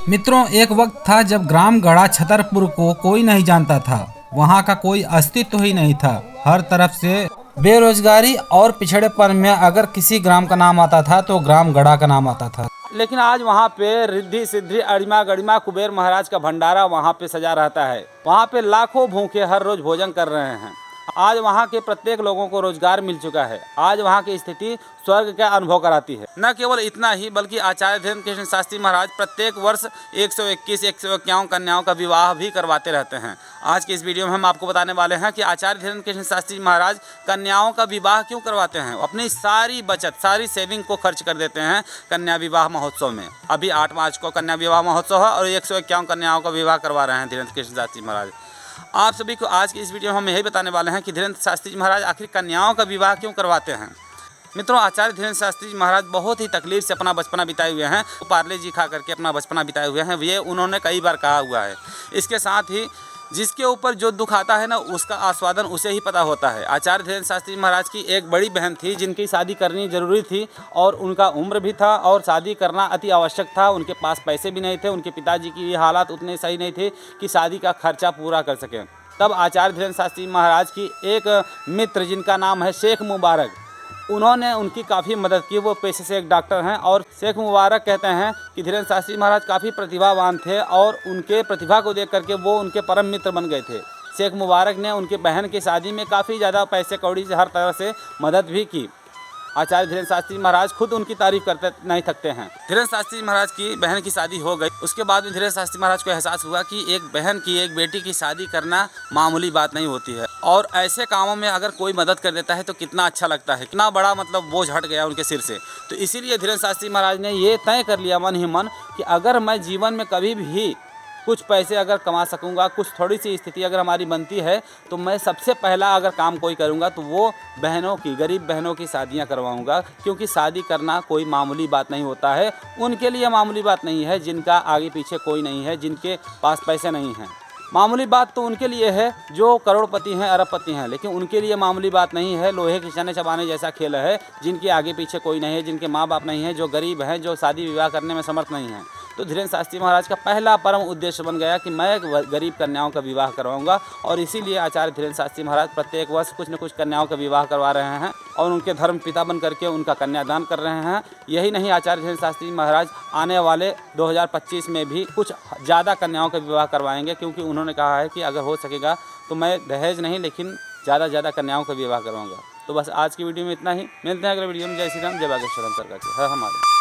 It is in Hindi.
मित्रों, एक वक्त था जब ग्राम गढ़ा छतरपुर को कोई नहीं जानता था। वहाँ का कोई अस्तित्व ही नहीं था। हर तरफ से बेरोजगारी और पिछड़ेपन में अगर किसी ग्राम का नाम आता था तो ग्राम गढ़ा का नाम आता था। लेकिन आज वहाँ पे रिद्धि सिद्धि अड़िमा गड़िमा कुबेर महाराज का भंडारा वहाँ पे सजा रहता है। वहाँ पे लाखों भूखे हर रोज भोजन कर रहे हैं। आज वहाँ के प्रत्येक लोगों को रोजगार मिल चुका है। आज वहाँ की स्थिति स्वर्ग का अनुभव कराती है। न केवल इतना ही बल्कि आचार्य धीरेन्द्र कृष्ण शास्त्री महाराज प्रत्येक वर्ष 121-151 कन्याओं का विवाह भी करवाते रहते हैं। आज के इस वीडियो में हम आपको बताने वाले हैं कि आचार्य धीरेन्द्र कृष्ण शास्त्री महाराज कन्याओं का विवाह क्यों करवाते हैं। अपनी सारी बचत, सारी सेविंग को खर्च कर देते हैं कन्या विवाह महोत्सव में। अभी 8 मार्च को कन्या विवाह महोत्सव है और 151 कन्याओं का विवाह करवा रहे हैं धीरेन्द्र कृष्ण शास्त्री महाराज। आप सभी को आज की इस वीडियो में हम यही बताने वाले हैं कि धीरेन्द्र शास्त्री जी महाराज आखिर कन्याओं का विवाह क्यों करवाते हैं। मित्रों, आचार्य धीरेन्द्र शास्त्री जी महाराज बहुत ही तकलीफ से अपना बचपना बिताए हुए हैं। पार्ले जी खा करके अपना बचपना बिताए हुए हैं, ये उन्होंने कई बार कहा हुआ है। इसके साथ ही जिसके ऊपर जो दुख आता है ना, उसका आस्वादन उसे ही पता होता है। आचार्य धीरेन्द्र शास्त्री महाराज की एक बड़ी बहन थी जिनकी शादी करनी जरूरी थी और उनका उम्र भी था और शादी करना अति आवश्यक था। उनके पास पैसे भी नहीं थे, उनके पिताजी की हालात उतने सही नहीं थे कि शादी का खर्चा पूरा कर सकें। तब आचार्य धीरेन्द्र शास्त्री महाराज की एक मित्र जिनका नाम है शेख मुबारक, उन्होंने उनकी काफ़ी मदद की। वो पेशे से एक डॉक्टर हैं और शेख मुबारक कहते हैं कि धीरेन्द्र शास्त्री महाराज काफ़ी प्रतिभावान थे और उनके प्रतिभा को देख करके वो उनके परम मित्र बन गए थे। शेख मुबारक ने उनके बहन की शादी में काफ़ी ज़्यादा पैसे कौड़ी से हर तरह से मदद भी की। आचार्य धीरेन्द्र शास्त्री महाराज खुद उनकी तारीफ करते नहीं थकते हैं। धीरेन्द्र शास्त्री महाराज की बहन की शादी हो गई। उसके बाद में धीरेन्द्र शास्त्री महाराज को एहसास हुआ कि एक बहन की, एक बेटी की शादी करना मामूली बात नहीं होती है और ऐसे कामों में अगर कोई मदद कर देता है तो कितना अच्छा लगता है, कितना बड़ा मतलब बोझ हट गया उनके सिर से। तो इसीलिए धीरेन्द्र शास्त्री महाराज ने ये तय कर लिया मन ही मन कि अगर मैं जीवन में कभी भी कुछ पैसे अगर कमा सकूंगा, कुछ थोड़ी सी स्थिति अगर हमारी बनती है तो मैं सबसे पहला अगर काम कोई करूंगा तो वो बहनों की, गरीब बहनों की शादियां करवाऊंगा। क्योंकि शादी करना कोई मामूली बात नहीं होता है। उनके लिए मामूली बात नहीं है जिनका आगे पीछे कोई नहीं है, जिनके पास पैसे नहीं हैं। मामूली बात तो उनके लिए है जो करोड़पति हैं, अरबपति हैं, लेकिन उनके लिए मामूली बात नहीं है। लोहे की चने चबाने जैसा खेल है जिनके आगे पीछे कोई नहीं है, जिनके माँ बाप नहीं हैं, जो गरीब हैं, जो शादी विवाह करने में समर्थ नहीं हैं। तो धीरेन्द्र शास्त्री महाराज का पहला परम उद्देश्य बन गया कि मैं गरीब कन्याओं का विवाह करवाऊंगा और इसीलिए आचार्य धीरेन्द्र शास्त्री महाराज प्रत्येक वर्ष कुछ न कुछ कन्याओं का विवाह करवा रहे हैं और उनके धर्म पिता बन करके उनका कन्यादान कर रहे हैं। यही नहीं, आचार्य धीरेन्द्र शास्त्री महाराज आने वाले 2025 में भी कुछ ज़्यादा कन्याओं का विवाह करवाएंगे, क्योंकि उन्होंने कहा है कि अगर हो सकेगा तो मैं दहेज नहीं लेकिन ज़्यादा कन्याओं का विवाह करवाऊँगा। तो बस आज की वीडियो में इतना ही। मिलते हैं अगले वीडियो में। जय श्री राम, जय बागेश्वर सरकार की हर हमारे।